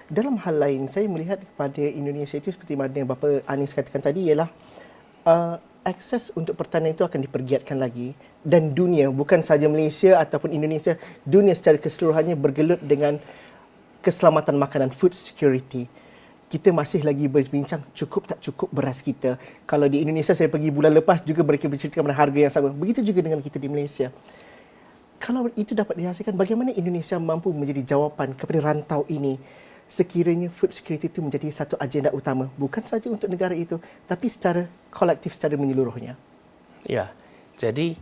Dalam hal lain, saya melihat kepada Indonesia itu seperti mana yang Bapa Anis katakan tadi ialah akses untuk pertanian itu akan dipergiatkan lagi, dan dunia, bukan sahaja Malaysia ataupun Indonesia, dunia secara keseluruhannya bergelut dengan keselamatan makanan, food security. Kita masih lagi berbincang cukup tak cukup beras kita. Kalau di Indonesia, saya pergi bulan lepas juga mereka bercerita pada harga yang sama. Begitu juga dengan kita di Malaysia. Kalau itu dapat dihasilkan, bagaimana Indonesia mampu menjadi jawapan kepada rantau ini sekiranya food security itu menjadi satu agenda utama, bukan saja untuk negara itu, tapi secara kolektif, secara menyeluruhnya. Ya, jadi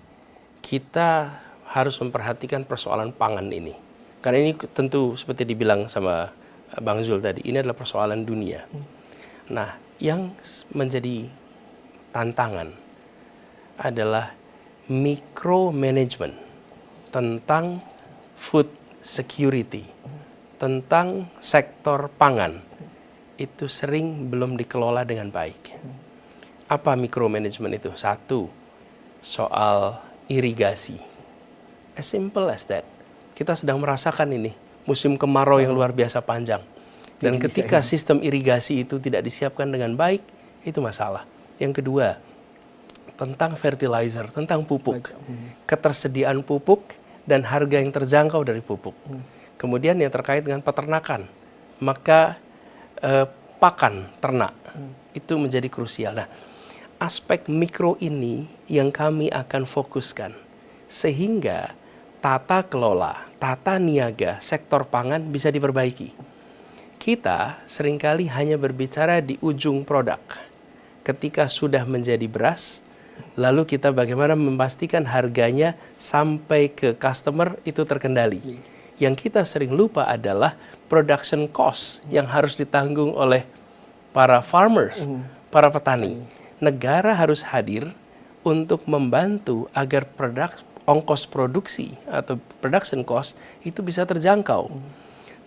kita harus memperhatikan persoalan pangan ini. Karena ini tentu seperti dibilang sama Bang Zul tadi, ini adalah persoalan dunia. Nah, yang menjadi tantangan adalah micromanagement tentang food security, tentang sektor pangan. Itu sering belum dikelola dengan baik. Apa micromanagement itu? Satu, soal irigasi. As simple as that. Kita sedang merasakan ini, musim kemarau yang luar biasa panjang. Dan ketika sistem irigasi itu tidak disiapkan dengan baik, itu masalah. Yang kedua, tentang fertilizer, tentang pupuk. Ketersediaan pupuk dan harga yang terjangkau dari pupuk. Kemudian yang terkait dengan peternakan, maka pakan ternak itu menjadi krusial. Nah, aspek mikro ini yang kami akan fokuskan sehingga tata kelola, tata niaga sektor pangan bisa diperbaiki. Kita seringkali hanya berbicara di ujung produk. Ketika sudah menjadi beras, lalu kita bagaimana memastikan harganya sampai ke customer itu terkendali. Yang kita sering lupa adalah production cost yang harus ditanggung oleh para farmers, para petani. Negara harus hadir untuk membantu agar ongkos produksi atau production cost itu bisa terjangkau.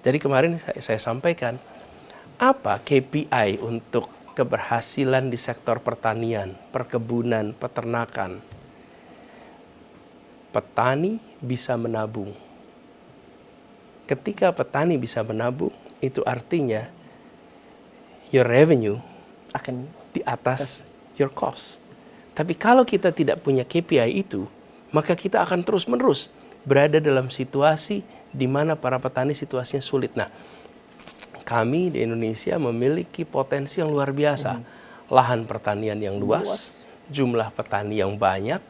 Jadi kemarin saya sampaikan, apa KPI untuk keberhasilan di sektor pertanian, perkebunan, peternakan? Petani bisa menabung. Ketika petani bisa menabung, itu artinya your revenue Akan di atas your cost. Tapi kalau kita tidak punya KPI itu, maka kita akan terus-menerus berada dalam situasi di mana para petani situasinya sulit. Nah, kami di Indonesia memiliki potensi yang luar biasa. Lahan pertanian yang luas, jumlah petani yang banyak,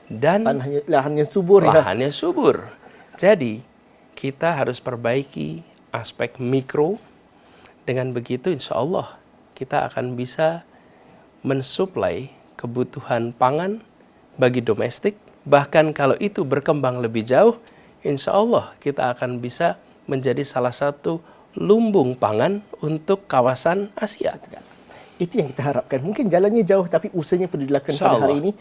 dan lahannya subur. Lahannya subur. Jadi, kita harus perbaiki aspek mikro. Dengan begitu, insya Allah, kita akan bisa mensuplai kebutuhan pangan bagi domestik. Bahkan kalau itu berkembang lebih jauh, insya Allah kita akan bisa menjadi salah satu lumbung pangan untuk kawasan Asia. Itu yang kita harapkan. Mungkin jalannya jauh, tapi usahanya perlu dilakukan pada hari ini.